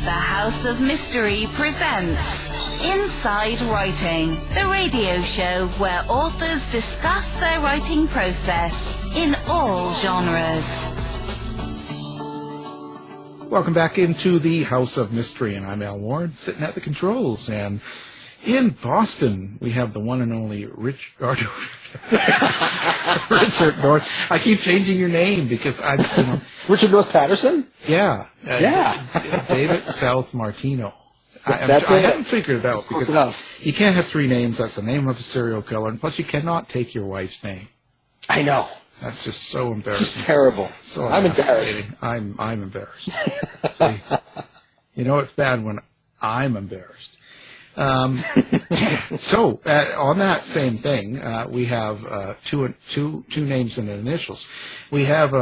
The House of Mystery presents Inside Writing, the radio show where authors discuss their writing process in all genres. Welcome back into the House of Mystery, and I'm Al Ward, sitting at the controls. And in Boston, we have the one and only Richard North. I keep changing your name because I'm... Richard North Patterson? Yeah. David South Martino. I haven't figured it out because you can't have three names. That's the name of a serial killer. And plus, you cannot take your wife's name. I know. That's just so embarrassing. Just terrible. So I'm embarrassed. I'm embarrassed. You know it's bad when I'm embarrassed. So on that same thing, we have two names and initials. We have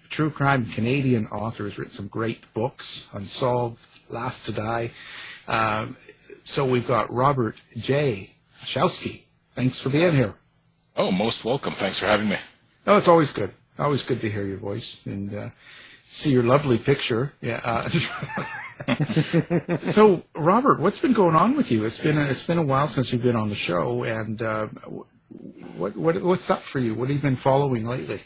true crime Canadian author who's written some great books, Unsolved, Last to Die. So we've got Robert J. Hoshowsky. Thanks for being here. Oh, most welcome. Thanks for having me. Oh, it's always good. Always good to hear your voice and see your lovely picture. Yeah. So, Robert, what's been going on with you? It's been a while since you've been on the show, and what's up for you? What have you been following lately?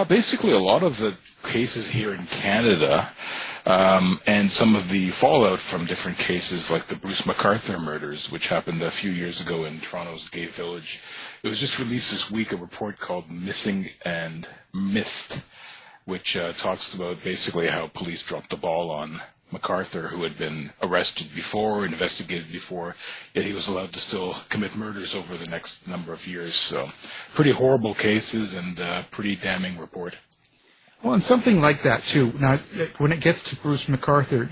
Basically, a lot of the cases here in Canada, and some of the fallout from different cases, like the Bruce McArthur murders, which happened a few years ago in Toronto's Gay Village. It was just released this week, a report called Missing and Missed, which talks about basically how police dropped the ball on McArthur, who had been arrested before, investigated before, yet he was allowed to still commit murders over the next number of years. So pretty horrible cases and pretty damning report. Well, and something like that, too. Now, when it gets to Bruce McArthur,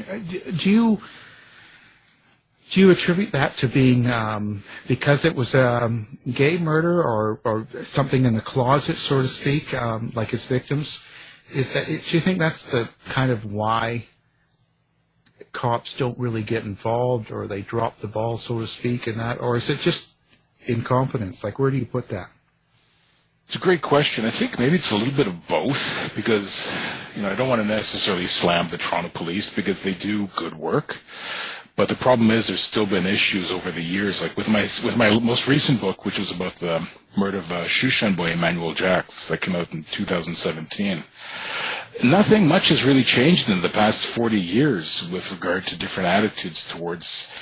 do you attribute that to being because it was a gay murder or something in the closet, so to speak, like his victims? Do you think that's the kind of why cops don't really get involved, or they drop the ball, so to speak, in that? Or is it just incompetence? Like, where do you put that? It's a great question. I think maybe it's a little bit of both because, I don't want to necessarily slam the Toronto police because they do good work. But the problem is there's still been issues over the years. Like with my most recent book, which was about the murder of Shushan boy Emmanuel Jacks that came out in 2017. Nothing much has really changed in the past 40 years with regard to different attitudes towards,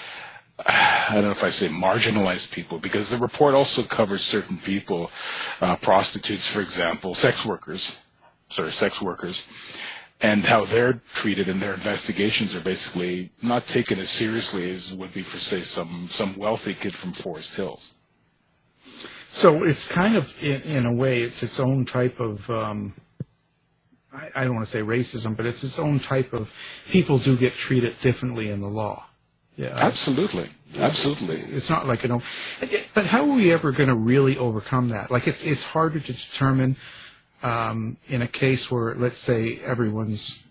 I don't know if I say marginalized people, because the report also covers certain people, prostitutes, for example, sex workers, and how they're treated in their investigations are basically not taken as seriously as would be for, say, some wealthy kid from Forest Hills. So it's kind of, in a way, it's its own type of, I don't want to say racism, but it's its own type of, people do get treated differently in the law. Yeah, absolutely. It's not like, but how are we ever going to really overcome that? Like, it's harder to determine in a case where, let's say, everyone's,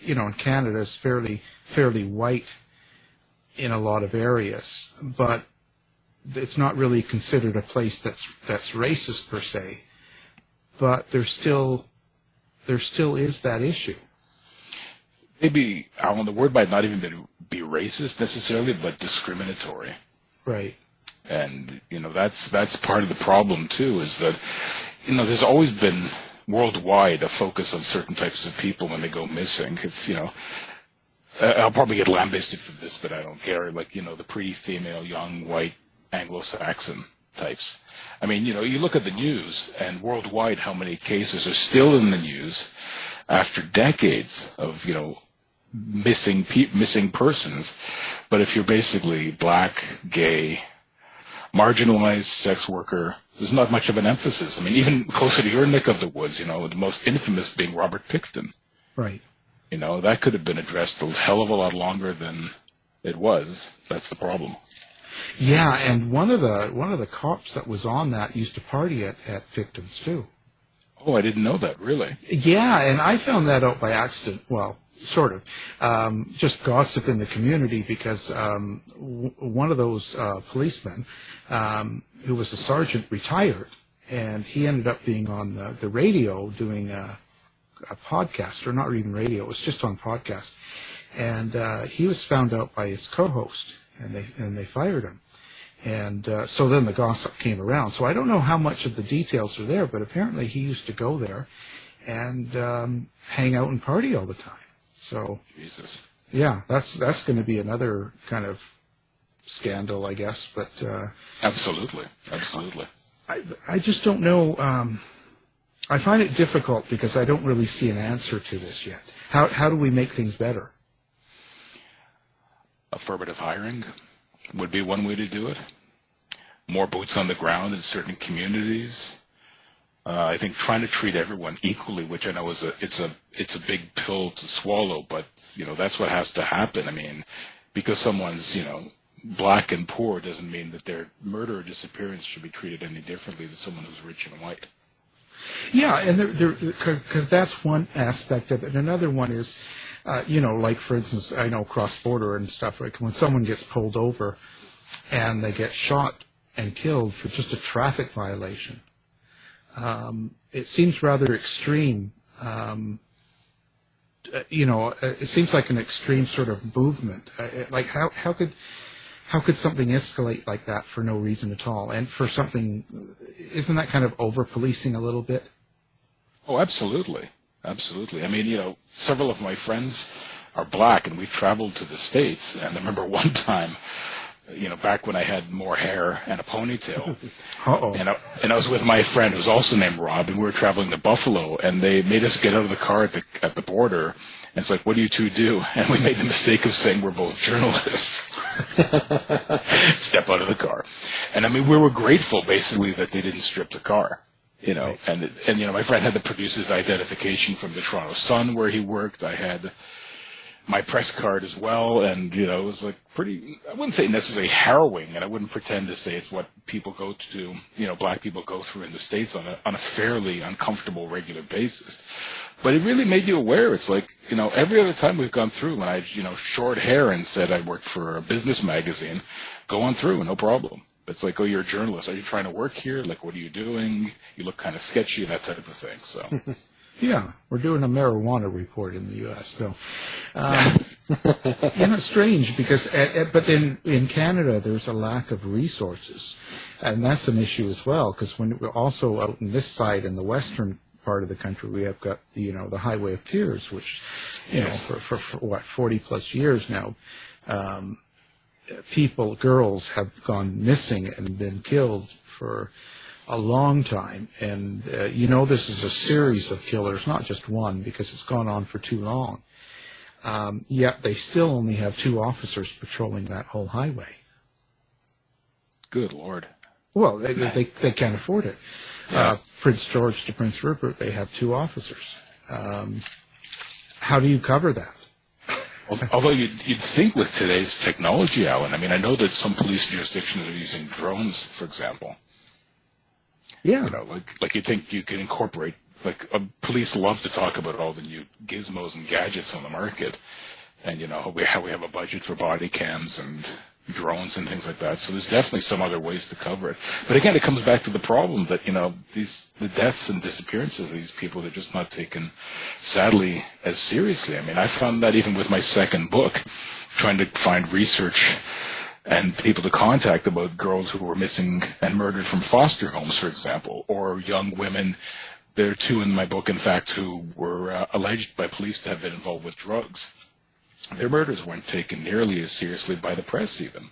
in Canada is fairly white in a lot of areas, but it's not really considered a place that's racist per se. But there still is that issue. Maybe, Alan, the word might not even be racist necessarily, but discriminatory. Right. And, that's part of the problem, too, is that, there's always been worldwide a focus on certain types of people when they go missing. It's, I'll probably get lambasted for this, but I don't care. Like, the pretty female, young, white, Anglo-Saxon types. I mean, you look at the news, and worldwide how many cases are still in the news after decades of, missing persons. But if you're basically black, gay, marginalized sex worker, there's not much of an emphasis. I mean, even closer to your neck of the woods, the most infamous being Robert Pickton. Right. That could have been addressed a hell of a lot longer than it was. That's the problem. Yeah, and one of the cops that was on that used to party at Pickton's too. Oh, I didn't know that, really. Yeah, and I found that out by accident. Well, sort of. Just gossip in the community because one of those policemen, who was a sergeant, retired, and he ended up being on the radio doing a podcast, or not even radio, it was just on podcast. and he was found out by his co-host, and they fired him. And so then the gossip came around. So I don't know how much of the details are there, but apparently he used to go there and hang out and party all the time. So Jesus. Yeah, that's going to be another kind of scandal, I guess. But Absolutely. I just don't know. I find it difficult because I don't really see an answer to this yet. How do we make things better? Affirmative hiring would be one way to do it. More boots on the ground in certain communities. I think trying to treat everyone equally, which I know is it's a big pill to swallow, but that's what has to happen. I mean, because someone's black and poor doesn't mean that their murder or disappearance should be treated any differently than someone who's rich and white. Yeah, and because that's one aspect of it. Another one is, like for instance, I know cross-border and stuff, like when someone gets pulled over and they get shot and killed for just a traffic violation. It seems rather extreme. It seems like an extreme sort of movement. Like how could something escalate like that for no reason at all? And for something, isn't that kind of over-policing a little bit? Oh, absolutely. I mean, several of my friends are black, and we've traveled to the States. And I remember one time, back when I had more hair and a ponytail, and I was with my friend who's also named Rob, and we were traveling to Buffalo, and they made us get out of the car at the border. And it's like, what do you two do? And we made the mistake of saying we're both journalists. Step out of the car. And I mean, we were grateful basically that they didn't strip the car, and my friend had to produce his identification from the Toronto Sun where he worked. I had my press card as well, and it was like pretty, I wouldn't say necessarily harrowing, and I wouldn't pretend to say it's what people go to, black people go through in the States on a fairly uncomfortable regular basis. But it really made you aware. It's like, every other time we've gone through, when I had, short hair and said I worked for a business magazine, go on through, no problem. It's like, oh, you're a journalist. Are you trying to work here? Like, what are you doing? You look kind of sketchy, that type of thing. So, yeah, we're doing a marijuana report in the U.S. So, it's strange because, but then in Canada, there's a lack of resources, and that's an issue as well. Because when we're also out in this side in the western part of the country, we have got the Highway of Tears, which for what 40 plus years now, girls have gone missing and been killed for a long time, and this is a series of killers, not just one, because it's gone on for too long. Yet they still only have 2 officers patrolling that whole highway. Good Lord. Well, they can't afford it. Prince George to Prince Rupert, they have 2 officers. How do you cover that? Although you'd think with today's technology, Alan, I mean, I know that some police jurisdictions are using drones, for example. Yeah. Like you think you can incorporate, police love to talk about all the new gizmos and gadgets on the market. And, we have a budget for body cams and drones and things like that. So there's definitely some other ways to cover it. But again, it comes back to the problem that, the deaths and disappearances of these people are just not taken, sadly, as seriously. I mean, I found that even with my second book, trying to find research and people to contact about girls who were missing and murdered from foster homes, for example, or young women. There are 2 in my book, in fact, who were alleged by police to have been involved with drugs. Their murders weren't taken nearly as seriously by the press, even.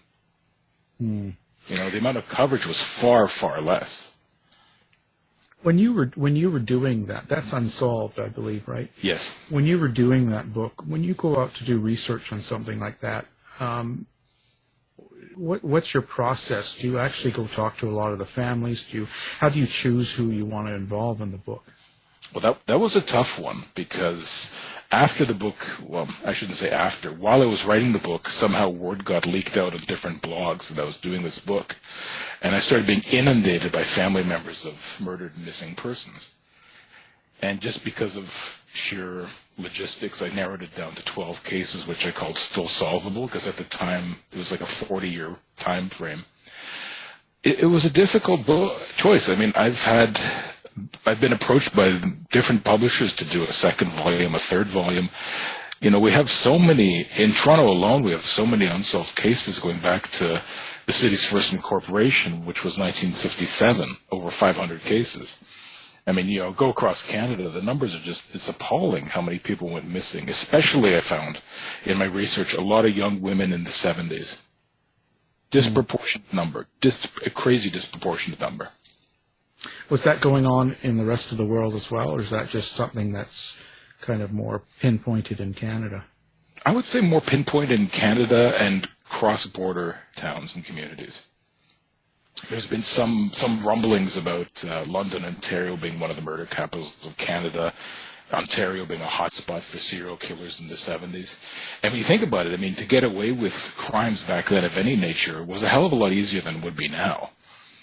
The amount of coverage was far, far less. When you were doing that, that's Unsolved, I believe, right? Yes. When you were doing that book, when you go out to do research on something like that, what's your process? Do you actually go talk to a lot of the families? How do you choose who you want to involve in the book? Well, that was a tough one because after the book, well, I shouldn't say after, while I was writing the book, somehow word got leaked out on different blogs that I was doing this book. And I started being inundated by family members of murdered and missing persons. And just because of sheer logistics, I narrowed it down to 12 cases, which I called Still Solvable, because at the time, it was like a 40-year time frame. It was a difficult choice. I mean, I've been approached by different publishers to do a second volume, a third volume. We have so many, in Toronto alone, we have so many unsolved cases going back to the city's first incorporation, which was 1957, over 500 cases. I mean, go across Canada, the numbers are it's appalling how many people went missing, especially I found in my research, a lot of young women in the 70s. Disproportionate number, a crazy disproportionate number. Was that going on in the rest of the world as well, or is that just something that's kind of more pinpointed in Canada? I would say more pinpointed in Canada and cross-border towns and communities. There's been some rumblings about London, Ontario being one of the murder capitals of Canada, Ontario being a hotspot for serial killers in the 70s. And when you think about it, I mean, to get away with crimes back then of any nature was a hell of a lot easier than it would be now.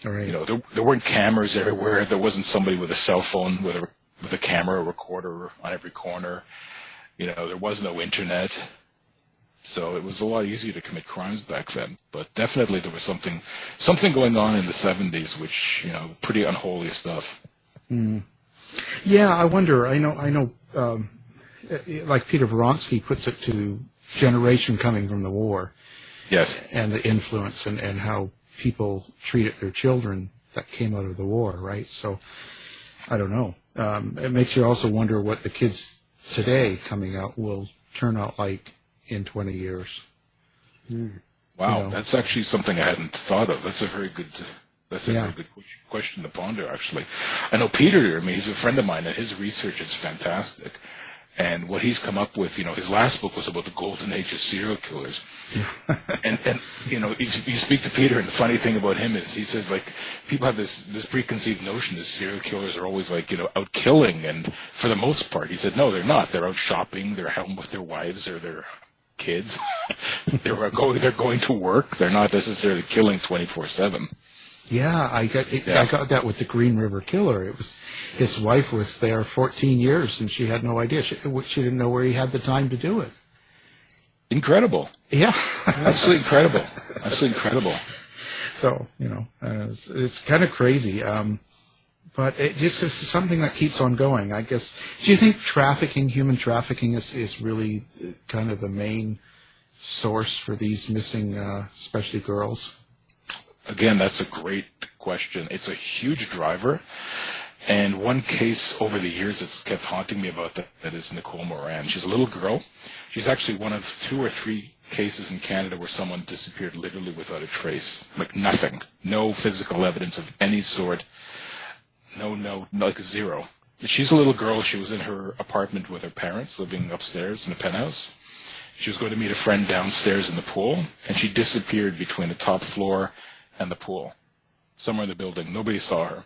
Right. There weren't cameras everywhere. There wasn't somebody with a cell phone with a camera, a recorder on every corner. There was no internet. So it was a lot easier to commit crimes back then. But definitely there was something going on in the 70s, which, pretty unholy stuff. Mm. Yeah, I wonder. I know. Like Peter Vronsky puts it, to generation coming from the war. Yes. And the influence and how people treated their children that came out of the war, right? So, I don't know. It makes you also wonder what the kids today coming out will turn out like in 20 years. Wow, that's actually something I hadn't thought of. That's a very good question to ponder, actually. I know Peter, he's a friend of mine, and his research is fantastic. And what he's come up with, his last book was about the golden age of serial killers. and you speak to Peter, and the funny thing about him is he says, like, people have this preconceived notion that serial killers are always, like, out killing. And for the most part, he said, no, they're not. They're out shopping. They're home with their wives or their kids. They're going to work. They're not necessarily killing 24/7. Yeah, I got that with the Green River Killer. It was his wife was there 14 years, and she had no idea. She didn't know where he had the time to do it. Incredible. Yeah, absolutely incredible. Absolutely incredible. So it's kind of crazy, but it just is something that keeps on going, I guess. Do you think human trafficking, is really kind of the main source for these missing, especially girls? Again, that's a great question. It's a huge driver. And one case over the years that's kept haunting me about that is Nicole Moran. She's a little girl. She's actually one of 2 or 3 cases in Canada where someone disappeared literally without a trace. Like nothing. No physical evidence of any sort. No, like zero. She's a little girl. She was in her apartment with her parents, living upstairs in a penthouse. She was going to meet a friend downstairs in the pool, and she disappeared between the top floor and the pool, somewhere in the building. Nobody saw her.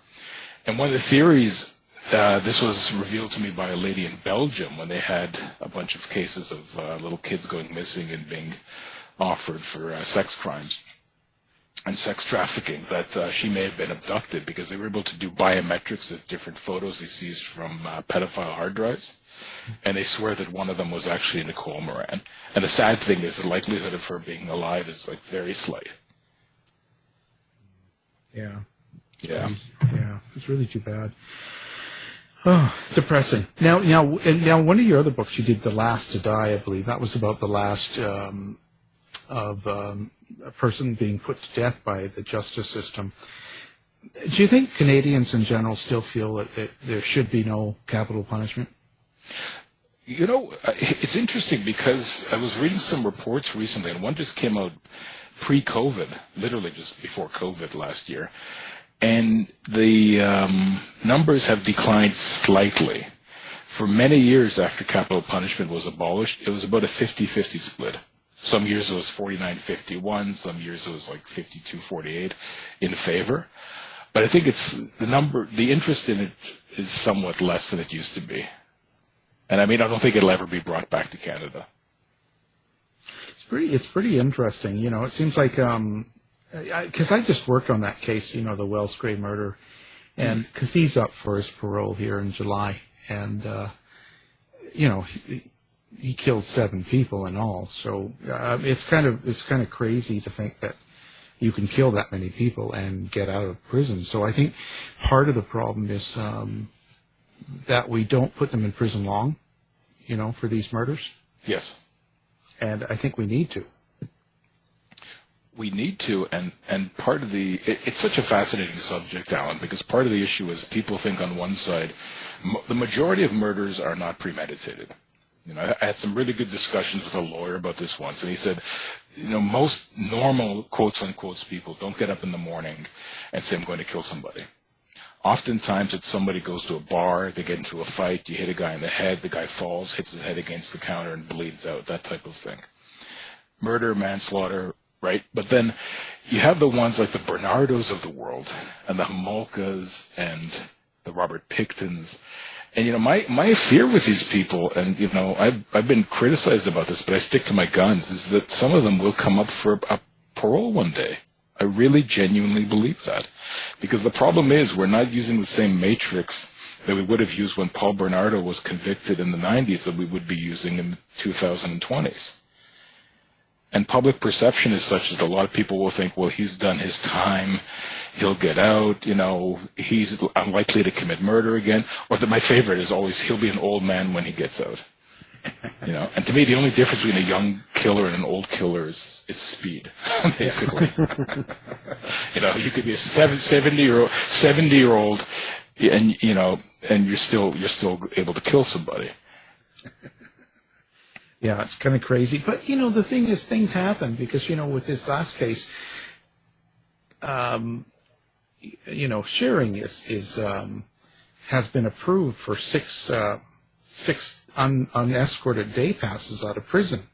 And one of the theories, this was revealed to me by a lady in Belgium when they had a bunch of cases of little kids going missing and being offered for sex crimes and sex trafficking, that she may have been abducted because they were able to do biometrics of different photos they seized from pedophile hard drives. And they swear that one of them was actually Nicole Moran. And the sad thing is the likelihood of her being alive is like very slight. Yeah. Yeah. Yeah. It's really too bad. Oh, depressing. Now, one of your other books, you did The Last to Die, I believe. That was about the last of a person being put to death by the justice system. Do you think Canadians in general still feel that there should be no capital punishment? It's interesting because I was reading some reports recently, and one just came out pre-COVID, literally just before COVID last year. And the numbers have declined slightly. For many years after capital punishment was abolished, it was about a 50-50 split. Some years it was 49-51, some years it was like 52-48 in favor. But I think the interest in it is somewhat less than it used to be. And I don't think it'll ever be brought back to Canada. It's pretty interesting. It seems like, because I just worked on that case, the Wells Gray murder, and because he's up for his parole here in July, and he killed 7 people in all. So it's kind of crazy to think that you can kill that many people and get out of prison. So I think part of the problem is that we don't put them in prison long, for these murders. Yes. And I think we need to. We need to, and part of it's such a fascinating subject, Alan, because part of the issue is people think on one side, the majority of murders are not premeditated. I had some really good discussions with a lawyer about this once, and he said, most normal, quotes unquote, people don't get up in the morning and say, I'm going to kill somebody. Oftentimes it's somebody goes to a bar, they get into a fight, you hit a guy in the head, the guy falls, hits his head against the counter and bleeds out, that type of thing. Murder, manslaughter, right? But then you have the ones like the Bernardos of the world, and the Homolkas, and the Robert Picktons. And, my fear with these people, and, I've been criticized about this, but I stick to my guns, is that some of them will come up for a parole one day. I really genuinely believe that. Because the problem is we're not using the same matrix that we would have used when Paul Bernardo was convicted in the 90s that we would be using in the 2020s. And public perception is such that a lot of people will think, well, he's done his time, he'll get out, he's unlikely to commit murder again. Or my favorite is always, he'll be an old man when he gets out. And to me, the only difference between a young killer and an old killer is speed, basically. You could be a 70-year-old, and you're still able to kill somebody. Yeah, it's kind of crazy. But, the thing is, things happen because, with this last case, sharing has been approved for six unescorted day passes out of prison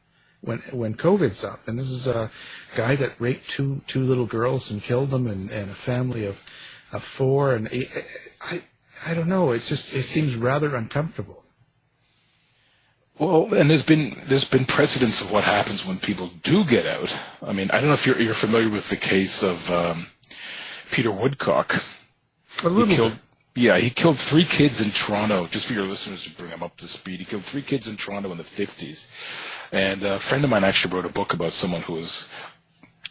when COVID's up. And this is a guy that raped two little girls and killed them and a family of four. And I don't know. It seems rather uncomfortable. Well, and there's been precedents of what happens when people do get out. I mean, I don't know if you're familiar with the case of Peter Woodcock. A little bit. Yeah, he killed 3 kids in Toronto, just for your listeners to bring them up to speed. He killed 3 kids in Toronto in the 50s. And a friend of mine actually wrote a book about someone who was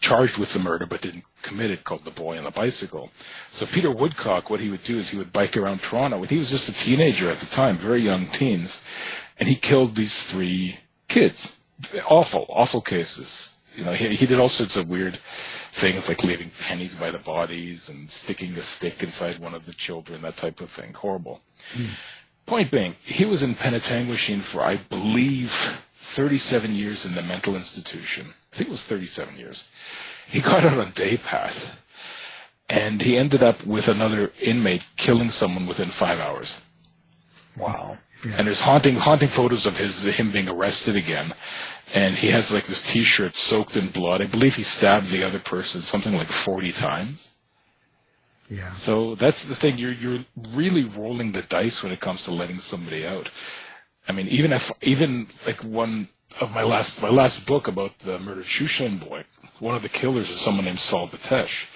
charged with the murder but didn't commit it, called The Boy on the Bicycle. So Peter Woodcock, what he would do is he would bike around Toronto. He was just a teenager at the time, very young teens. And he killed these 3 kids. Awful cases. He did all sorts of weird things like leaving pennies by the bodies and sticking a stick inside one of the children, that type of thing. Horrible. Point being, he was in Penetanguishene for, I believe, 37 years in the mental institution. I think it was 37 years. He got out on day pass, and he ended up with another inmate killing someone within 5 hours. Wow. Yeah. And there's haunting photos of him being arrested again. And he has like this T-shirt soaked in blood. I believe he stabbed the other person something like 40 times. Yeah. So that's the thing. You're really rolling the dice when it comes to letting somebody out. I mean, even like one of my last book about the murdered Shushan boy, one of the killers is someone named Saul Batesh,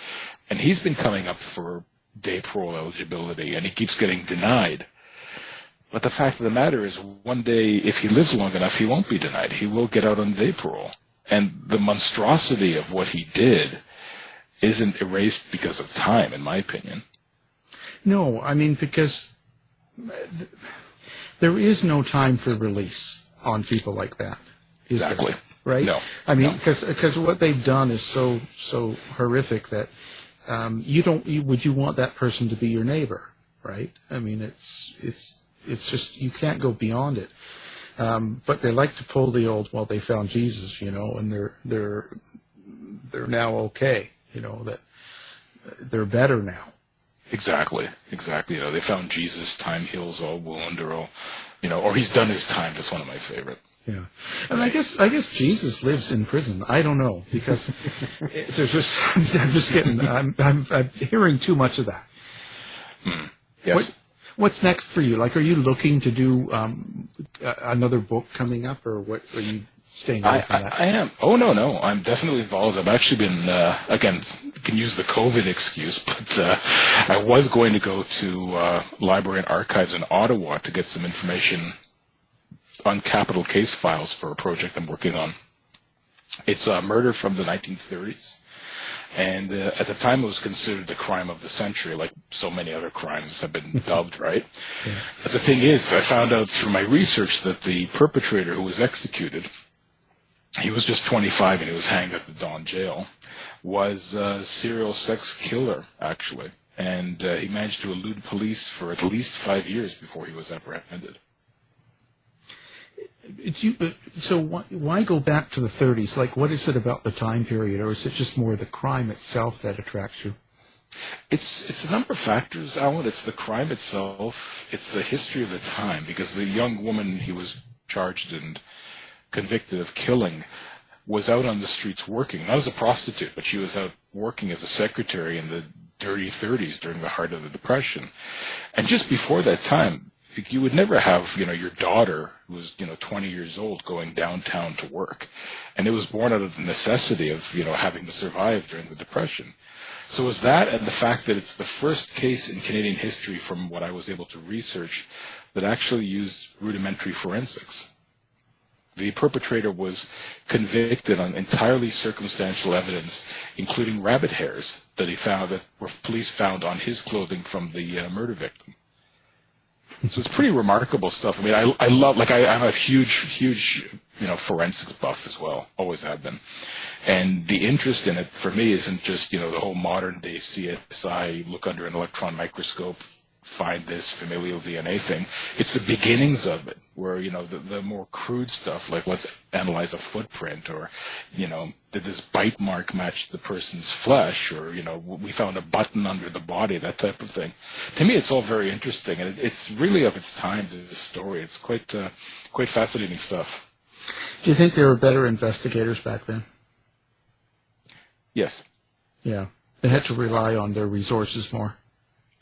and he's been coming up for day parole eligibility, and he keeps getting denied. But the fact of the matter is, one day, if he lives long enough, he won't be denied. He will get out on day parole. And the monstrosity of what he did isn't erased because of time, in my opinion. No, I mean, because there is no time for release on people like that. Exactly. There, right? No. I mean, because what they've done is so horrific that would you want that person to be your neighbor, right? I mean, it's just, you can't go beyond it. But they like to pull the old, well, they found Jesus, and they're now okay, that they're better now. Exactly. They found Jesus, time heals all wound, or he's done his time. That's one of my favorite. Yeah. And I guess Jesus lives in prison. I don't know, because I'm hearing too much of that. Yes. What's next for you? Like, are you looking to do another book coming up, or what? Are you staying away from that? I am. Oh, no. I'm definitely involved. I've actually been, again, you can use the COVID excuse, but I was going to go to Library and Archives in Ottawa to get some information on capital case files for a project I'm working on. It's a murder from the 1930s. And at the time, it was considered the crime of the century, like so many other crimes have been dubbed, right? Yeah. But the thing is, I found out through my research that the perpetrator who was executed, he was just 25 and he was hanged at the Don jail, was a serial sex killer, actually. And he managed to elude police for at least 5 years before he was apprehended. So why go back to the 30s? Like, what is it about the time period, or is it just more the crime itself that attracts you? It's a number of factors, Alan. It's the crime itself. It's the history of the time, because the young woman he was charged and convicted of killing was out on the streets working, not as a prostitute, but she was out working as a secretary in the dirty 30s during the heart of the Depression. And just before that time, you would never have, your daughter, who was, 20 years old, going downtown to work. And it was born out of the necessity of, having to survive during the Depression. So it was that, and the fact that it's the first case in Canadian history, from what I was able to research, that actually used rudimentary forensics. The perpetrator was convicted on entirely circumstantial evidence, including rabbit hairs that police found on his clothing from the murder victim. So it's pretty remarkable stuff. I mean, I love, I'm a huge, forensics buff as well, always have been. And the interest in it for me isn't just, the whole modern day CSI, look under an electron microscope, find this familial DNA thing. It's the beginnings of it, where, the more crude stuff, like let's analyze a footprint, or, did this bite mark match the person's flesh, or, we found a button under the body, that type of thing. To me, it's all very interesting, and it's really of its time to this story. It's quite fascinating stuff. Do you think there were better investigators back then? Yes. Yeah. They had to rely on their resources more.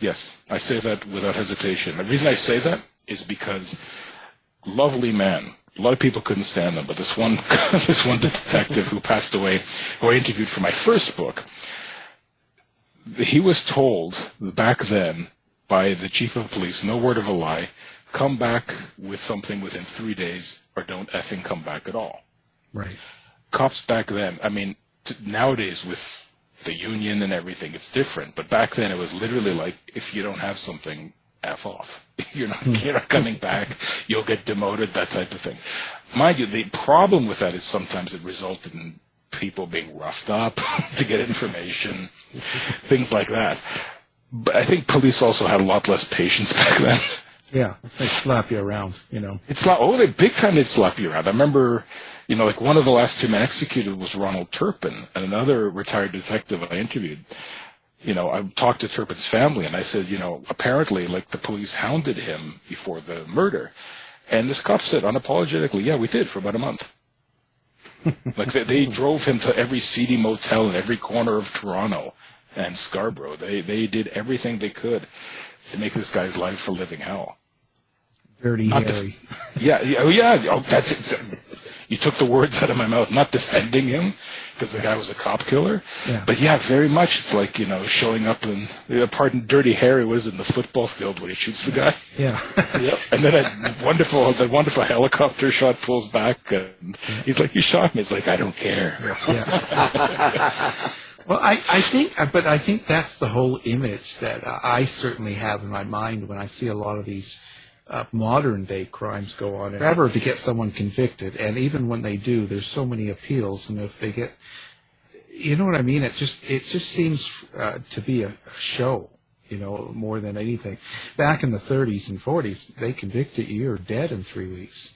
Yes, I say that without hesitation. The reason I say that is because lovely man. A lot of people couldn't stand him, but this one detective who passed away, who I interviewed for my first book, he was told back then by the chief of police, no word of a lie, come back with something within 3 days, or don't effing come back at all. Right. Cops back then, I mean, nowadays with the union and everything, it's different. But back then, it was literally like, if you don't have something, F off. You're not coming back. You'll get demoted, that type of thing. Mind you, the problem with that is sometimes it resulted in people being roughed up to get information, things like that. But I think police also had a lot less patience back then. Yeah, they slap you around, It's like, big time they'd slap you around. I remember, one of the last two men executed was Ronald Turpin, and another retired detective I interviewed. I talked to Turpin's family, and I said, apparently, the police hounded him before the murder. And this cop said unapologetically, yeah, we did for about a month. They drove him to every seedy motel in every corner of Toronto and Scarborough. They did everything they could to make this guy's life a living hell. Dirty Harry. That's it. You took the words out of my mouth. Not defending him, because the guy was a cop killer. Yeah. But yeah, very much. It's like, showing up in, Dirty Harry was in the football field when he shoots the guy. Yeah. Yep. And then that wonderful helicopter shot pulls back, and he's like, you shot me. It's like, I don't care. Yeah. Well, I think that's the whole image that I certainly have in my mind when I see a lot of these modern day crimes go on. It's never to get someone convicted, and even when they do, there's so many appeals, and if they get, you know what I mean? It just seems to be a show, more than anything. Back in the 30s and 40s, they convicted you, you're dead in 3 weeks.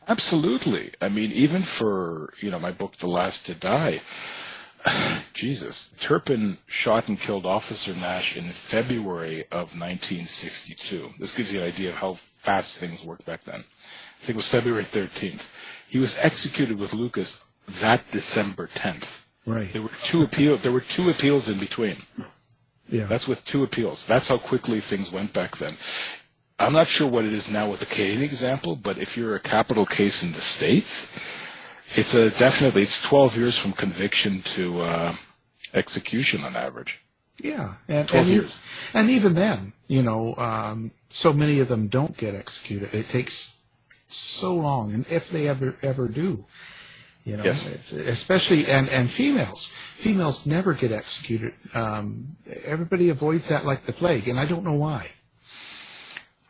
Absolutely. I mean, even for my book, The Last to Die. Jesus. Turpin shot and killed Officer Nash in February of 1962. This gives you an idea of how fast things worked back then. I think it was February 13th. He was executed with Lucas that December 10th. Right. There were two appeals in between. Yeah. That's with 2 appeals. That's how quickly things went back then. I'm not sure what it is now with the Canadian example, but if you're a capital case in the States, it's 12 years from conviction to execution on average. Yeah, 12 years. And even then, so many of them don't get executed. It takes so long, and if they ever do, You know, Yes. it's, especially and females never get executed. Everybody avoids that like the plague, and I don't know why.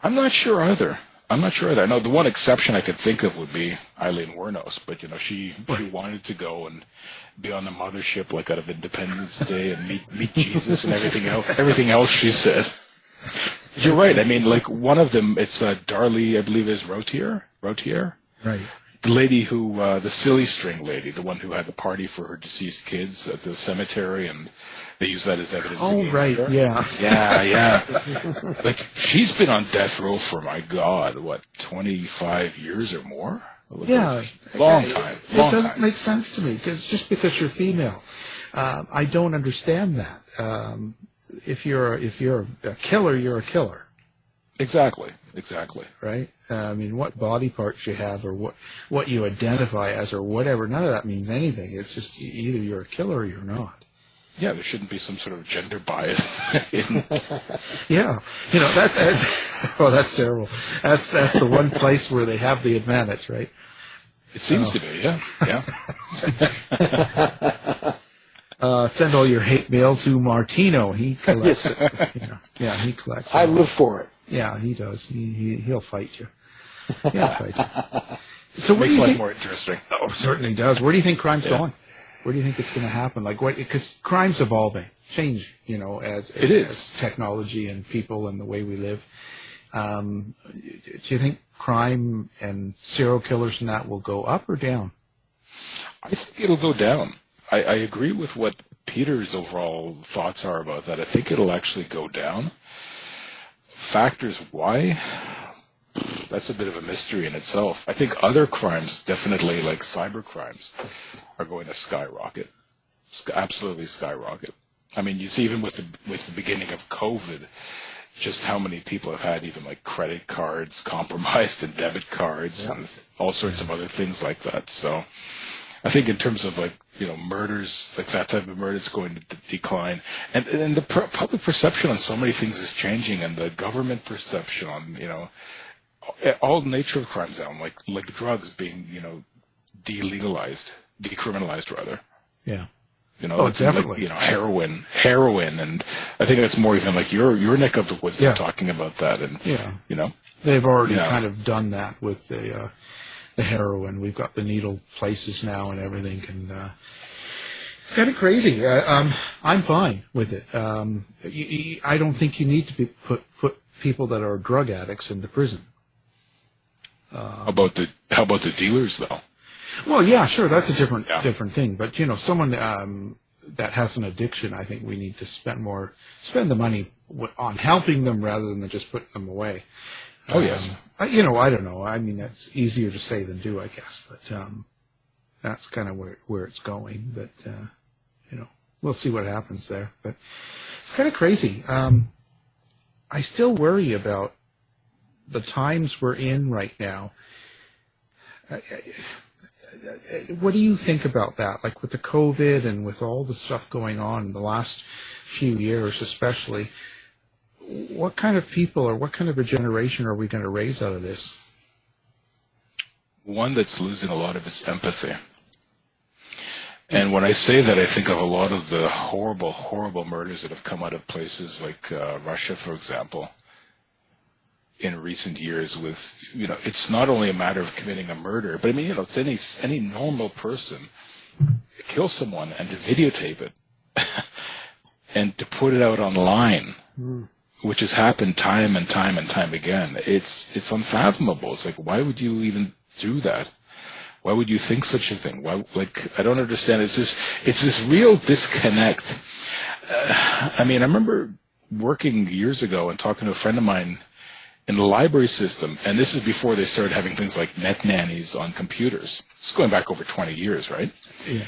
I'm not sure either. I know the one exception I could think of would be Eileen Wuornos, but she wanted to go and be on the mothership like out of Independence Day and meet Jesus and everything else. Everything else she said. You're right. I mean, like one of them, it's Darlie, I believe, is Rotier. Right. The lady who, the silly string lady, the one who had the party for her deceased kids at the cemetery, and they use that as evidence. Oh, right, her. yeah. Yeah. Like, she's been on death row for, my God, 25 years or more? Yeah. Long time. It doesn't make sense to me, just because you're female. I don't understand that. If you're a killer, you're a killer. Exactly. Right? I mean, what body parts you have or what you identify as or whatever, none of that means anything. It's just either you're a killer or you're not. Yeah, there shouldn't be some sort of gender bias. Yeah. That's terrible. That's the one place where they have the advantage, right? It seems to be, yeah. Send all your hate mail to Martino. He collects it. Yeah, he collects it. I live for it. Yeah, he does. He'll fight you. He'll fight you. So what Makes do you life think? more interesting. Oh, certainly does. Where do you think crime's going? Where do you think it's going to happen? Like what? Because crime's evolving, change. As technology and people and the way we live. Do you think crime and serial killers and that will go up or down? I think it'll go down. I agree with what Peter's overall thoughts are about that. I think it'll actually go down. Factors why? That's a bit of a mystery in itself. I think other crimes, definitely like cyber crimes, are going to skyrocket. Absolutely skyrocket. I mean, you see even with the beginning of COVID, just how many people have had even like credit cards compromised and debit cards and all sorts of other things like that. So I think in terms of murders, like that type of murder is going to decline. And the public perception on so many things is changing, and the government perception on, all nature of crimes now, like drugs being, decriminalized rather. Yeah. Definitely. Like, heroin, and I think that's more even like your neck of the woods talking about that, and they've already kind of done that with the heroin. We've got the needle places now and everything, and it's kind of crazy. I'm fine with it. I don't think you need to put people that are drug addicts into prison. How about the dealers though? Well, yeah, sure, that's a different thing. But someone that has an addiction, I think we need to spend the money on helping them rather than just putting them away. Oh yes. I don't know. I mean, that's easier to say than do, I guess. But that's kind of where it's going. But we'll see what happens there. But it's kind of crazy. I still worry about the times we're in right now. What do you think about that? Like with the COVID and with all the stuff going on in the last few years, especially. What kind of people or what kind of a generation are we going to raise out of this? One that's losing a lot of its empathy. And when I say that, I think of a lot of the horrible, horrible murders that have come out of places like Russia, for example, in recent years with, it's not only a matter of committing a murder, but I mean, it's any normal person kill someone and to videotape it and to put it out online. Which has happened time and time and time again. It's unfathomable. It's like, why would you even do that? Why would you think such a thing? I don't understand. It's this real disconnect. I mean, I remember working years ago and talking to a friend of mine in the library system, and this is before they started having things like net nannies on computers. It's going back over 20 years, right? Yeah.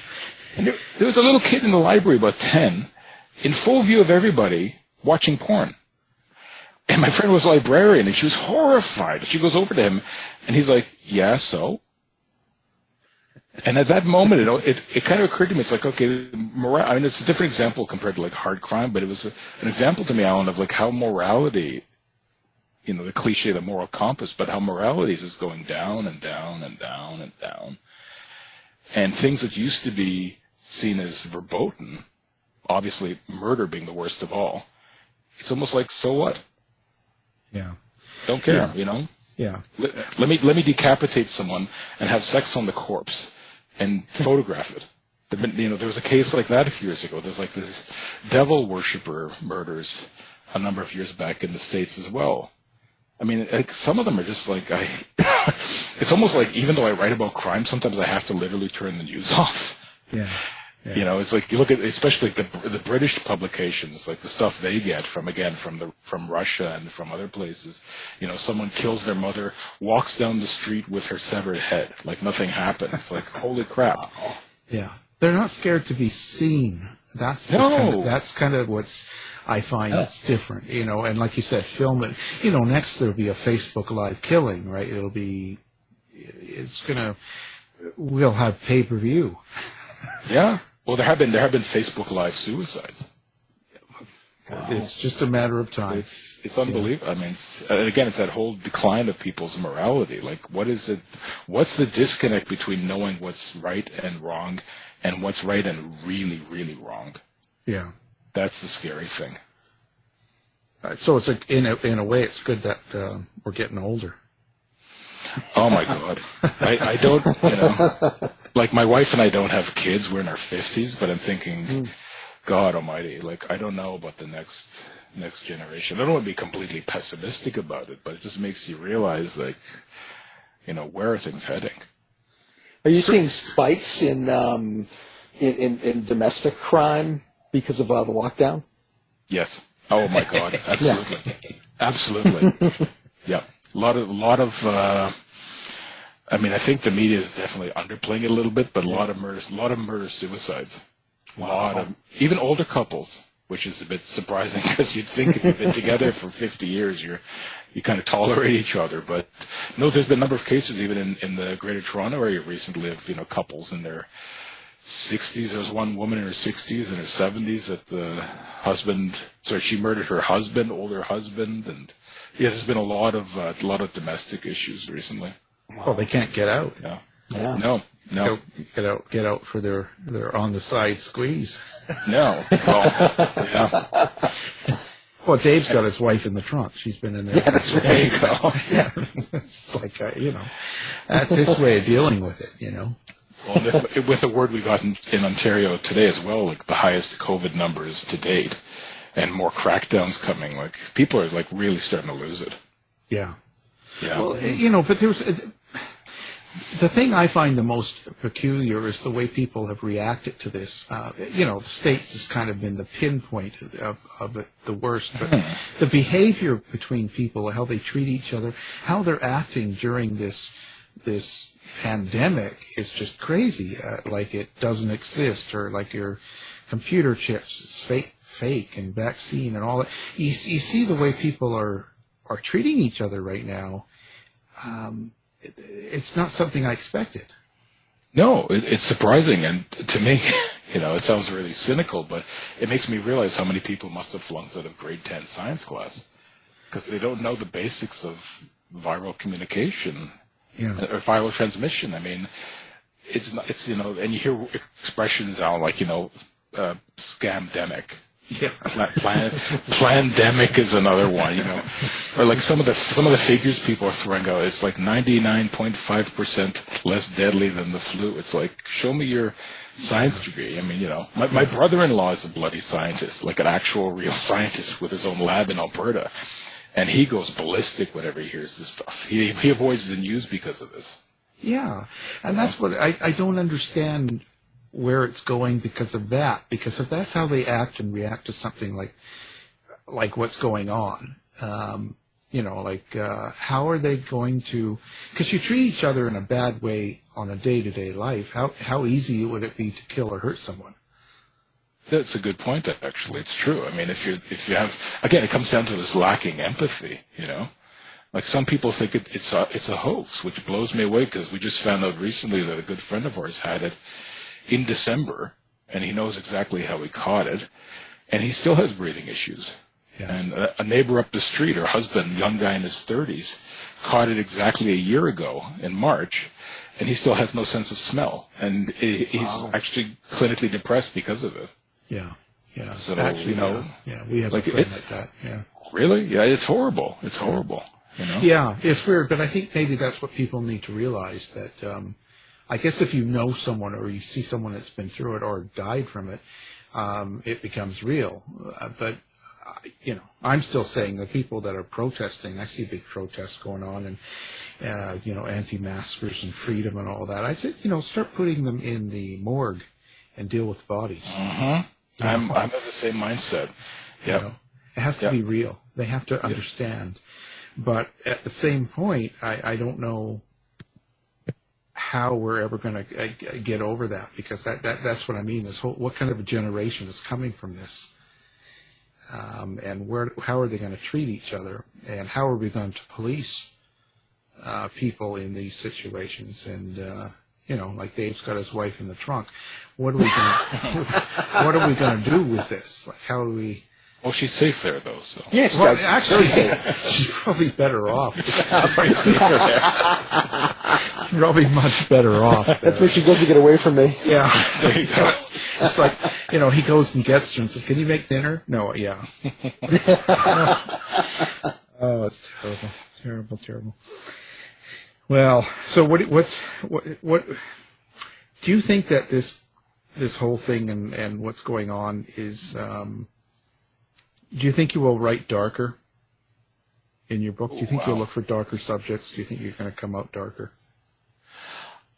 And there was a little kid in the library, about 10, in full view of everybody, watching porn. And my friend was a librarian, and she was horrified. She goes over to him, and he's like, yeah, so? And at that moment, it kind of occurred to me, it's like, okay, I mean, it's a different example compared to, like, hard crime, but it was an example to me, Alan, of, like, how morality, the cliche, the moral compass, but how morality is just going down and down and down and down. And things that used to be seen as verboten, obviously murder being the worst of all, it's almost like, so what? Yeah. Don't care, Yeah. you know? Yeah. Let me decapitate someone and have sex on the corpse and photograph it. There was a case like that a few years ago. There's like this devil worshiper murders a number of years back in the States as well. I mean, like, some of them are just like, it's almost like, even though I write about crime, sometimes I have to literally turn the news off. Yeah. Yeah. You know, it's like, you look at, especially like the British publications, like the stuff they get from Russia and from other places. You know, someone kills their mother, walks down the street with her severed head, like nothing happened. It's like, holy crap. Yeah. They're not scared to be seen. That's kind of what's, I find that's different, you know, and like you said, film it, you know, next there'll be a Facebook Live killing, right? We'll have pay-per-view. Yeah. Well, there have been Facebook Live suicides. Wow. It's just a matter of time. It's unbelievable. Yeah. I mean, and again, it's that whole decline of people's morality. Like, what is it? What's the disconnect between knowing what's right and wrong and what's right and really, really wrong? Yeah. That's the scary thing. So it's like, in a way, it's good that we're getting older. Oh my God. I don't, you know, like my wife and I don't have kids. We're in our 50s, but I'm thinking, God almighty, like, I don't know about the next generation. I don't want to be completely pessimistic about it, but it just makes you realize, like, you know, where are things heading? Are you seeing spikes in domestic crime because of the lockdown? Yes. Oh my God. Absolutely. Absolutely. Yeah. A lot of. I mean, I think the media is definitely underplaying it a little bit, but a lot of murder suicides. Wow. A lot of even older couples, which is a bit surprising because you'd think if you've been together for 50 years, you kind of tolerate each other. But no, there's been a number of cases even in the Greater Toronto area recently of, you know, couples in their 60s. There was one woman in her 60s and her 70s that the husband, she murdered her husband, older husband, and yeah, there's been a lot of domestic issues recently. Well, they can't get out. Yeah. Yeah. No. Get out for their on the side squeeze. No. Well, yeah. Well, Dave's got his wife in the trunk. She's been in there. Yeah, that's right. There you go. Yeah. It's like, you know, that's his way of dealing with it, you know. Well, with the word we got in Ontario today as well, like the highest COVID numbers to date, and more crackdowns coming, like people are like really starting to lose it. Yeah. Yeah. Well, you know, but the thing I find the most peculiar is the way people have reacted to this. You know, the States has kind of been the pinpoint of it, the worst, but the behavior between people, how they treat each other, how they're acting during this pandemic is just crazy. Like it doesn't exist, or like your computer chips is fake and vaccine and all that. You see the way people are treating each other right now. It's not something I expected. No, it's surprising, and to me, you know, it sounds really cynical, but it makes me realize how many people must have flunked out of grade 10 science class because they don't know the basics of viral communication. Yeah. Or viral transmission. I mean, it's you know, and you hear expressions now like, you know, scamdemic. Yeah. Plandemic is another one, you know, or like some of the figures people are throwing out. It's like 99.5% less deadly than the flu. It's like, show me your science degree. I mean, you know, my brother-in-law is a bloody scientist, like an actual real scientist with his own lab in Alberta. And he goes ballistic whenever he hears this stuff. He avoids the news because of this. Yeah, and that's what I don't understand where it's going because of that. Because if that's how they act and react to something like what's going on, you know, like how are they going to? Because you treat each other in a bad way on a day-to-day life. How easy would it be to kill or hurt someone? That's a good point, actually. It's true. I mean, if you have, again, it comes down to this lacking empathy, you know? Like some people think it's a hoax, which blows me away because we just found out recently that a good friend of ours had it in December, and he knows exactly how he caught it, and he still has breathing issues. Yeah. And a neighbor up the street, her husband, young guy in his 30s, caught it exactly a year ago in March, and he still has no sense of smell, and he's actually clinically depressed because of it. Yeah. Yeah. So, actually, you know, yeah, we have like, a friend it's- like that. Yeah. Really? Yeah, it's horrible. It's horrible. You know? Yeah, it's weird, but I think maybe that's what people need to realize, that I guess if you know someone or you see someone that's been through it or died from it, it becomes real. But you know, I'm still saying the people that are protesting, I see big protests going on, and you know, anti-maskers and freedom and all that. I said, you know, start putting them in the morgue and deal with bodies. Mm-hmm. I'm of the same mindset. Yeah. You know, it has to be real. They have to understand. But at the same point, I don't know how we're ever going to get over that, because that's what I mean. This whole, what kind of a generation is coming from this, and how are they going to treat each other, and how are we going to police people in these situations? And you know, like Dave's got his wife in the trunk. What are we going to do with this? Like, how do we? Well, she's safe there, though. So. Yes, Well, actually, she's probably better off. Probably much better off. That's where she goes to get away from me. Yeah. There you go. It's like, you know, he goes and gets her and says, "Can you make dinner?" No, yeah. Oh, it's terrible. Well, so what do you think that this whole thing and what's going on is? Do you think you will write darker in your book? Do you think you'll look for darker subjects? Do you think you're going to come out darker?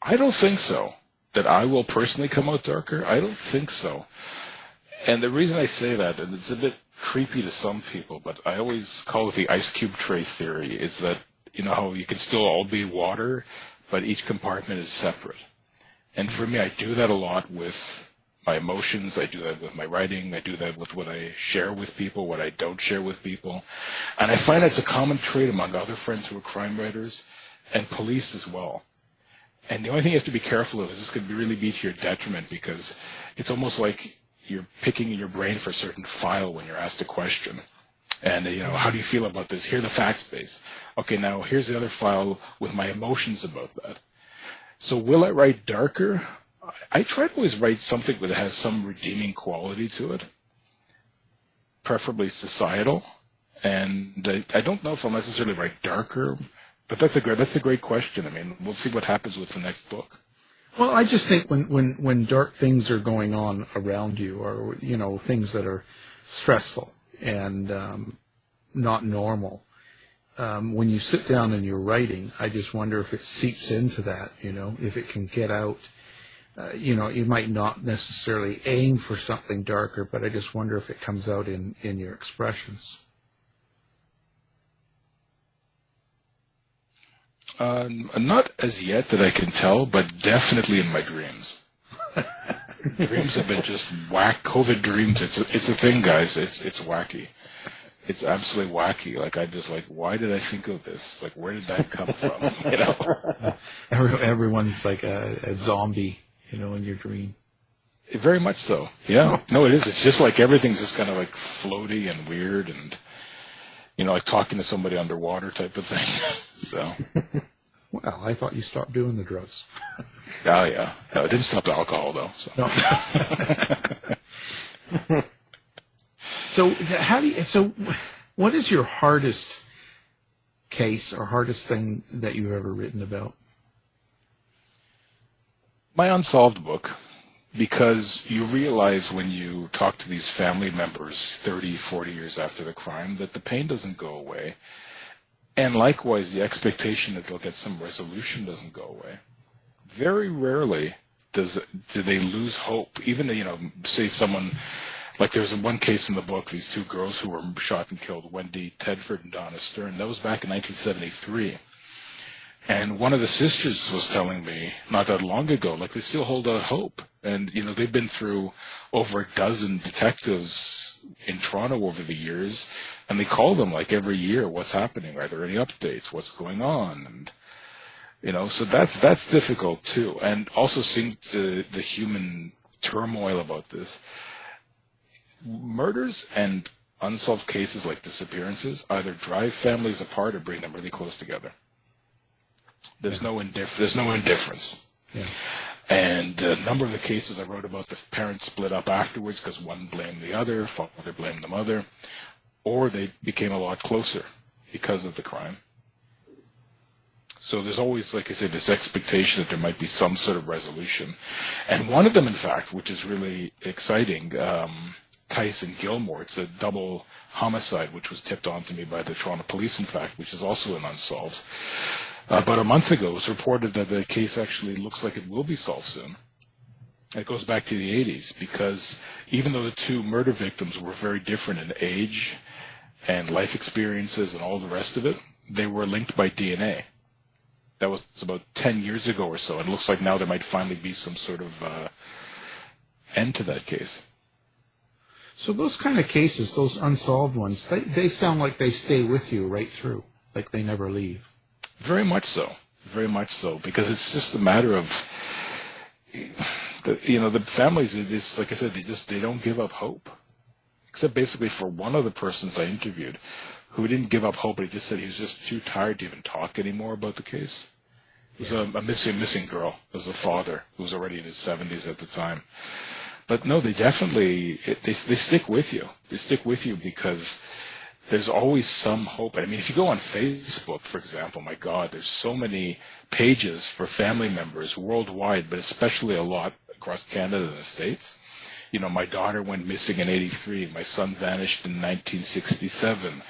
I don't think so. That I will personally come out darker? I don't think so. And the reason I say that, and it's a bit creepy to some people, but I always call it the ice cube tray theory, is that, you know, how you can still all be water, but each compartment is separate. And for me, I do that a lot with my emotions. I do that with my writing. I do that with what I share with people, what I don't share with people. And I find that's a common trait among other friends who are crime writers and police as well. And the only thing you have to be careful of is this could really be to your detriment, because it's almost like you're picking in your brain for a certain file when you're asked a question. And, you know, how do you feel about this? Here are the facts base. Okay, now here's the other file with my emotions about that. So will I write darker? I try to always write something that has some redeeming quality to it, preferably societal. And I don't know if I'll necessarily write darker, but that's a great question. I mean, we'll see what happens with the next book. Well, I just think when dark things are going on around you, or, you know, things that are stressful and not normal, when you sit down and you're writing, I just wonder if it seeps into that, you know, if it can get out. You know, you might not necessarily aim for something darker, but I just wonder if it comes out in your expressions. Not as yet that I can tell, but definitely in my dreams. Dreams have been just whack. COVID dreams, it's a thing, guys. It's wacky. It's absolutely wacky. Like, I just like, why did I think of this? Like, where did that come from? You know, Everyone's like a zombie, you know, in your dream. Very much so. Yeah. No, it is. It's just like everything's just kind of like floaty and weird, and, you know, like talking to somebody underwater type of thing. So. Well, I thought you stopped doing the drugs. Oh yeah. No, it didn't stop the alcohol though. So. No. So what is your hardest case or hardest thing that you've ever written about? My Unsolved book, because you realize when you talk to these family members 30, 40 years after the crime that the pain doesn't go away. And likewise, the expectation that they'll get some resolution doesn't go away. Very rarely do they lose hope. Even, you know, say someone, like there's one case in the book, these two girls who were shot and killed, Wendy Tedford and Donna Stern. That was back in 1973. And one of the sisters was telling me not that long ago, like, they still hold out hope. And, you know, they've been through over a dozen detectives in Toronto over the years, and they call them like every year, what's happening? Are there any updates? What's going on? And, you know, so that's difficult too. And also seeing the human turmoil about this. Murders and unsolved cases like disappearances either drive families apart or bring them really close together. There's no indifference. Yeah. And a number of the cases I wrote about, the parents split up afterwards because one blamed the other, father blamed the mother, or they became a lot closer because of the crime. So there's always, like I said, this expectation that there might be some sort of resolution. And one of them, in fact, which is really exciting, Tyson Gilmore, it's a double homicide, which was tipped on to me by the Toronto Police, in fact, which is also an unsolved. About a month ago, it was reported that the case actually looks like it will be solved soon. It goes back to the 80s, because even though the two murder victims were very different in age and life experiences and all the rest of it, they were linked by DNA. That was about 10 years ago or so, and it looks like now there might finally be some sort of end to that case. So those kind of cases, those unsolved ones, they sound like they stay with you right through, like they never leave. Very much so, because it's just a matter of, the families, it's, like I said, they don't give up hope. Except basically for one of the persons I interviewed who didn't give up hope, but he just said he was just too tired to even talk anymore about the case. It was a missing girl. It was a father who was already in his 70s at the time. But no, they definitely, they stick with you. They stick with you because there's always some hope. I mean, if you go on Facebook, for example, my God, there's so many pages for family members worldwide, but especially a lot across Canada and the States. You know, my daughter went missing in '83. My son vanished in 1967.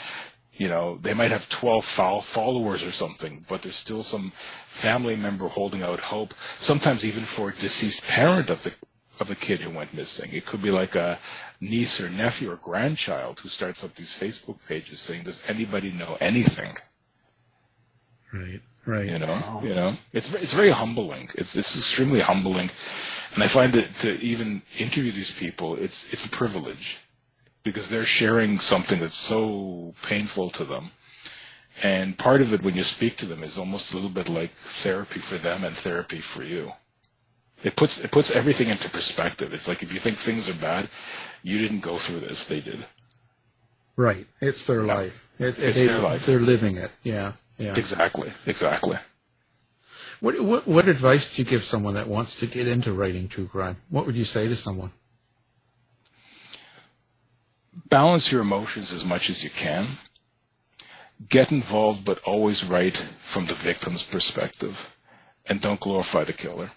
You know, they might have 12 followers or something, but there's still some family member holding out hope, sometimes even for a deceased parent of the kid who went missing. It could be like a niece or nephew or grandchild who starts up these Facebook pages saying, does anybody know anything? Right. You know, it's very humbling. It's extremely humbling. And I find that to even interview these people, it's a privilege because they're sharing something that's so painful to them. And part of it when you speak to them is almost a little bit like therapy for them and therapy for you. It puts everything into perspective. It's like if you think things are bad, you didn't go through this, they did. Right. It's their life. It's their life. They're living it. Yeah. Exactly. What advice do you give someone that wants to get into writing true crime? What would you say to someone? Balance your emotions as much as you can. Get involved, but always write from the victim's perspective. And don't glorify the killer.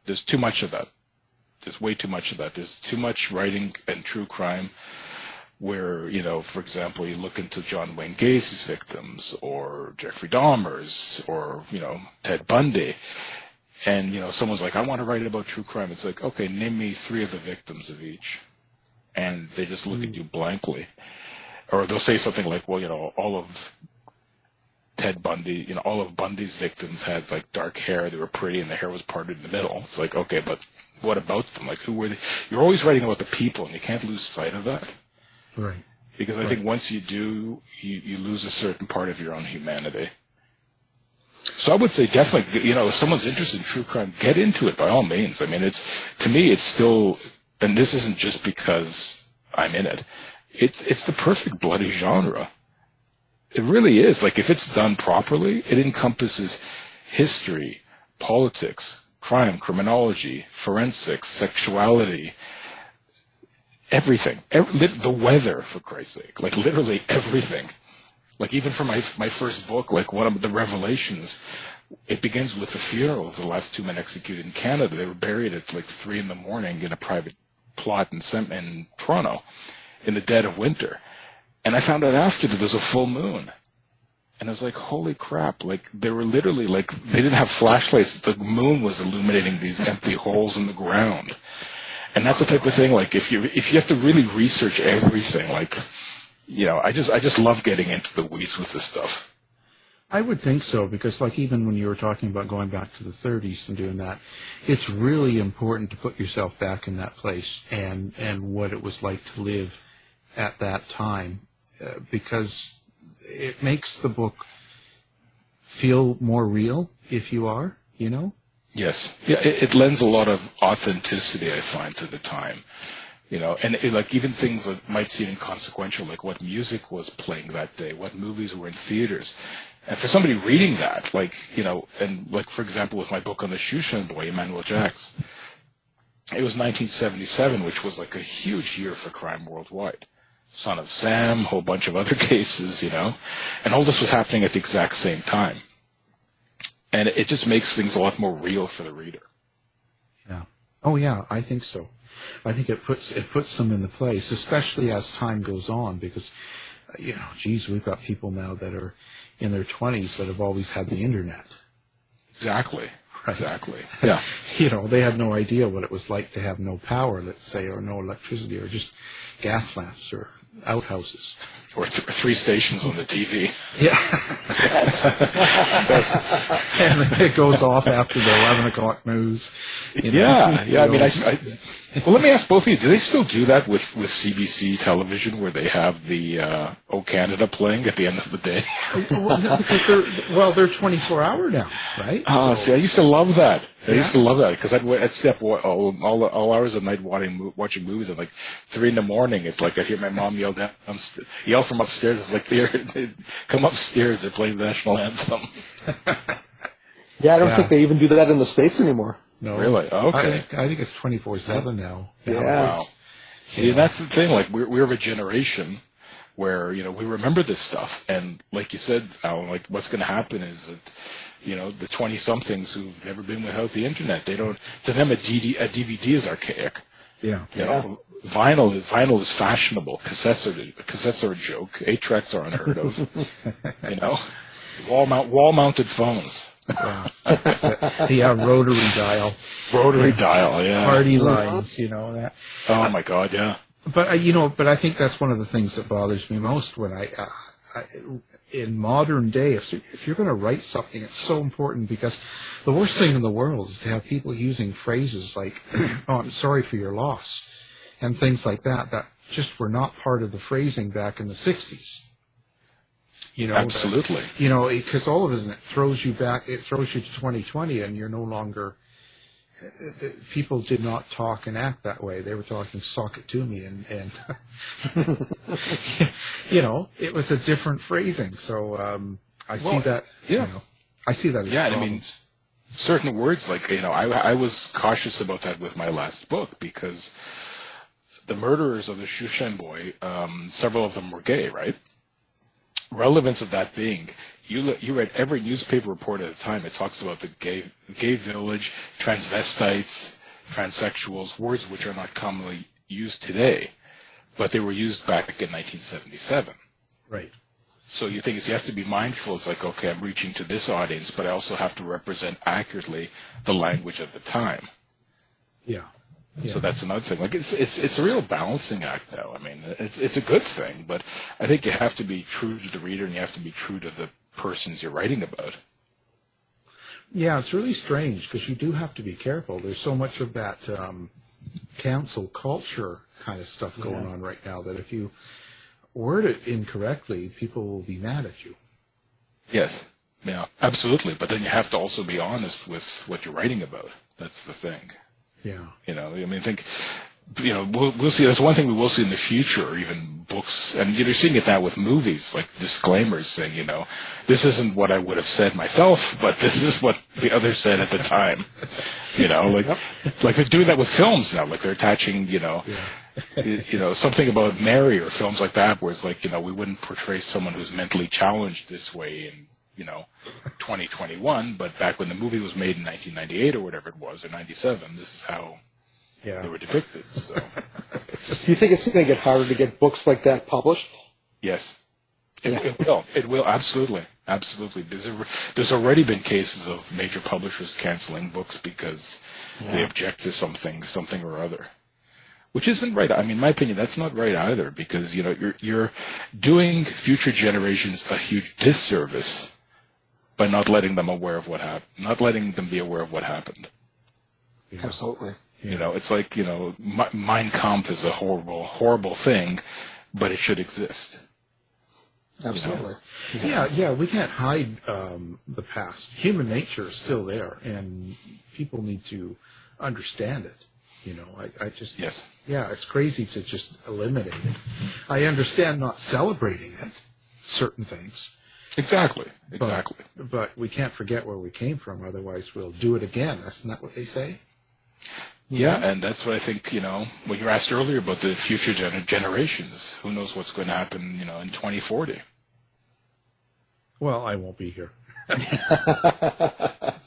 There's too much of that. There's way too much of that. There's too much writing and true crime where, you know, for example, you look into John Wayne Gacy's victims or Jeffrey Dahmer's or, you know, Ted Bundy. And, you know, someone's like, I want to write about true crime. It's like, okay, name me 3 of the victims of each. And they just look at you blankly. Or they'll say something like, well, you know, all of Ted Bundy, you know, all of Bundy's victims had like dark hair. They were pretty and the hair was parted in the middle. It's like, okay, but what about them? Like, who were they? You're always writing about the people and you can't lose sight of that. Right. Because I think once you do, you lose a certain part of your own humanity. So I would say definitely, you know, if someone's interested in true crime, get into it by all means. I mean, to me, it's still, and this isn't just because I'm in it. It's the perfect bloody genre. It really is. Like, if it's done properly, it encompasses history, politics, crime, criminology, forensics, sexuality, everything. The weather, for Christ's sake. Like, literally everything. Like, even for my first book, like, one of the revelations, it begins with the funeral of the last 2 men executed in Canada. They were buried at, like, 3 a.m. in a private plot in Toronto in the dead of winter. And I found out after that there was a full moon. And I was like, holy crap. Like, they were literally, like, they didn't have flashlights. The moon was illuminating these empty holes in the ground. And that's the type of thing, like, if you have to really research everything, like, you know, I just love getting into the weeds with this stuff. I would think so, because like even when you were talking about going back to the 30s and doing that, it's really important to put yourself back in that place and what it was like to live at that time, because it makes the book feel more real if you are, you know? Yes. Yeah, it lends a lot of authenticity, I find, to the time. You know, and like even things that might seem inconsequential, like what music was playing that day, what movies were in theaters. And for somebody reading that, like, and like, for example, with my book on the Shushan boy, Emmanuel Jacques, it was 1977, which was like a huge year for crime worldwide. Son of Sam, a whole bunch of other cases, and all this was happening at the exact same time. And it just makes things a lot more real for the reader. Yeah. Oh, yeah, I think so. I think it puts them in the place, especially as time goes on, because, geez, we've got people now that are in their 20s that have always had the internet. Exactly. Right. Exactly. Yeah. They had no idea what it was like to have no power, let's say, or no electricity, or just gas lamps or outhouses. Or three stations on the TV. Yeah. And it goes off after the 11 o'clock news. Yeah. I mean, well, let me ask both of you, do they still do that with CBC television where they have the O Canada playing at the end of the day? Well, no, because they're 24-hour now, right? Oh, see, I used to love that. I used to love that because I'd stay up all hours of the night watching movies at like 3 in the morning. It's like I hear my mom yell from upstairs. It's like they come upstairs. They're playing the national anthem. Yeah, I don't think they even do that in the States anymore. No, really? Okay. I think it's 24/7 now. Yeah. Wow. See, that's the thing. Like we're of a generation where we remember this stuff, and like you said, Alan, like what's going to happen is that the 20-somethings who've never been without the internet, they don't. To them, a DVD is archaic. Yeah. Vinyl is fashionable. Cassettes are a joke. 8-tracks are unheard of. Wall-mounted phones. Yeah, rotary dial. Rotary dial, yeah. Party lines, that. Oh my God, yeah. But I think that's one of the things that bothers me most when I in modern day, if you're going to write something, it's so important because the worst thing in the world is to have people using phrases like, "Oh, I'm sorry for your loss," and things like that just were not part of the phrasing back in the 60s. Absolutely. Because all of a sudden it throws you to 2020, and you're no longer. People did not talk and act that way. They were talking "sock it to me," and it was a different phrasing. So I see that. Yeah, I see that as yeah. problems. I mean, certain words like I was cautious about that with my last book because the murderers of the Shushan boy, several of them were gay, right? Relevance of that being, you read every newspaper report at the time. It talks about the gay village, transvestites, transsexuals, words which are not commonly used today, but they were used back in 1977. Right. So you have to be mindful. It's like, okay, I'm reaching to this audience, but I also have to represent accurately the language of the time. Yeah. So that's another thing. Like it's a real balancing act now. I mean, it's a good thing, but I think you have to be true to the reader and you have to be true to the persons you're writing about. Yeah, it's really strange because you do have to be careful. There's so much of that cancel culture kind of stuff going on right now that if you word it incorrectly, people will be mad at you. Yes. Yeah, absolutely. But then you have to also be honest with what you're writing about. That's the thing. Yeah. I mean, I think, we'll see. That's one thing we will see in the future, or even books. And you're seeing it now with movies, like disclaimers saying, this isn't what I would have said myself, but this is what the other said at the time. Like they're doing that with films now. Like they're attaching, something about Mary or films like that, where it's like, we wouldn't portray someone who's mentally challenged this way in 2021, but back when the movie was made in 1998 or whatever it was, or 97, this is how they were depicted. So. Do you think it's going to get harder to get books like that published? Yes. It will. It will, absolutely. Absolutely. There's already been cases of major publishers canceling books because they object to something or other. Which isn't right. I mean, in my opinion, that's not right either, because you're doing future generations a huge disservice by not letting them not letting them be aware of what happened. Yeah. Absolutely. It's like Mein Kampf is a horrible, horrible thing, but it should exist. Absolutely. Yeah. We can't hide the past. Human nature is still there, and people need to understand it. I just, it's crazy to just eliminate it. I understand not celebrating it, certain things, Exactly. But we can't forget where we came from, otherwise we'll do it again. Isn't that what they say? Yeah, and that's what I think, when you asked earlier about the future generations, who knows what's going to happen, in 2040. Well, I won't be here.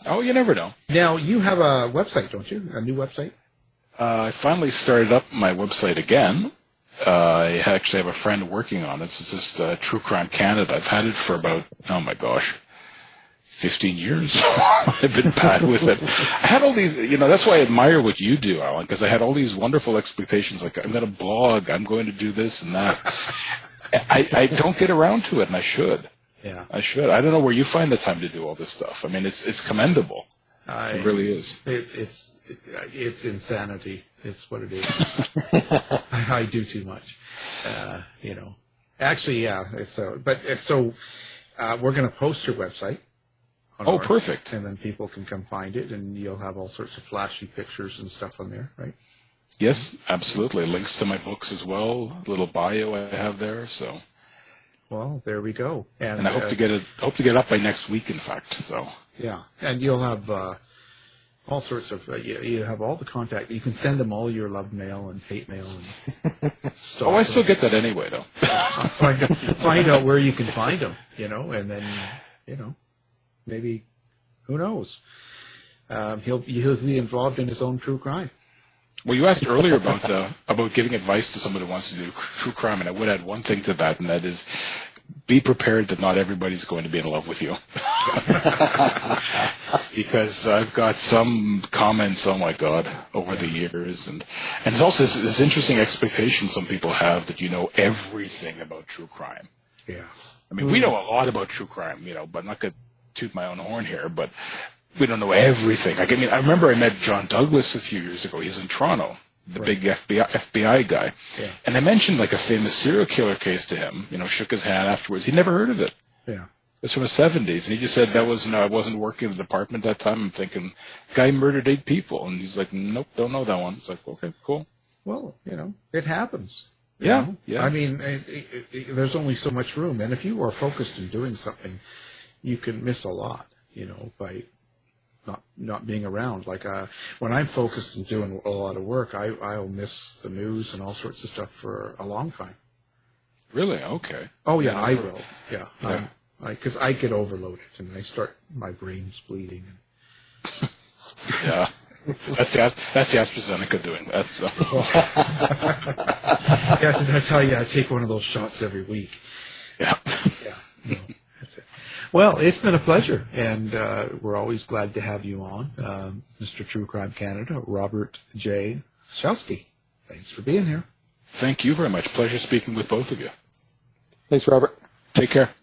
Oh, you never know. Now, you have a website, don't you? A new website? I finally started up my website again. I actually have a friend working on it. It's just True Crime Canada. I've had it for about, 15 years. I've been bad with it. I had all these, that's why I admire what you do, Alan, because I had all these wonderful expectations, like I'm going to blog, I'm going to do this and that. I don't get around to it, and I should. Yeah. I should. I don't know where you find the time to do all this stuff. I mean, it's commendable. It really is. It's insanity. It's what it is. I do too much. Actually, yeah. We're going to post your website. Oh, perfect. And then people can come find it, and you'll have all sorts of flashy pictures and stuff on there, right? Yes, absolutely. Links to my books as well. A little bio I have there. So. Well, there we go. And I hope to get it up by next week. In fact, so. Yeah, and you'll have all sorts of. You have all the contact. You can send them all your love mail and hate mail and stuff. Oh, I still get that anyway, though. Find out where you can find them, and then maybe, who knows? He'll be involved in his own true crime. Well, you asked earlier about giving advice to someone who wants to do true crime, and I would add one thing to that, and that is be prepared that not everybody's going to be in love with you. Because I've got some comments, oh my God, over the years, and there's also this interesting expectation some people have that you know everything about true crime. Yeah. I mean, we know a lot about true crime, but I'm not going to toot my own horn here, but we don't know everything. I remember I met John Douglas a few years ago. He's in Toronto, the big FBI guy. Yeah. And I mentioned a famous serial killer case to him, shook his hand afterwards. He'd never heard of it. Yeah. It's from the 70s. And he just said, I wasn't working in the department at that time. I'm thinking, guy murdered 8 people. And he's like, nope, don't know that one. It's like, okay, cool. Well, it happens. Yeah. Yeah. I mean, there's only so much room. And if you are focused in doing something, you can miss a lot, by not being around. Like when I'm focused and doing a lot of work, I'll miss the news and all sorts of stuff for a long time. Really? Okay. Oh yeah, I will. Yeah. Because I get overloaded and my brain's bleeding. Yeah. That's the AstraZeneca doing that. So. That's how I take one of those shots every week. Yeah. Yeah. No, that's it. Well, it's been a pleasure, and we're always glad to have you on, Mr. True Crime Canada, Robert J. Hoshowsky. Thanks for being here. Thank you very much. Pleasure speaking with both of you. Thanks, Robert. Take care.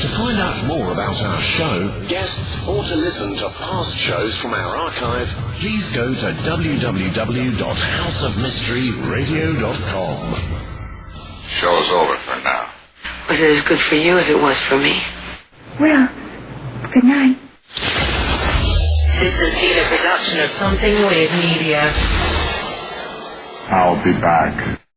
To find out more about our show, guests, or to listen to past shows from our archive, please go to www.houseofmysteryradio.com. Show's over for now. Was it as good for you as it was for me? Well, good night. This has been a production of Something Weird Media. I'll be back.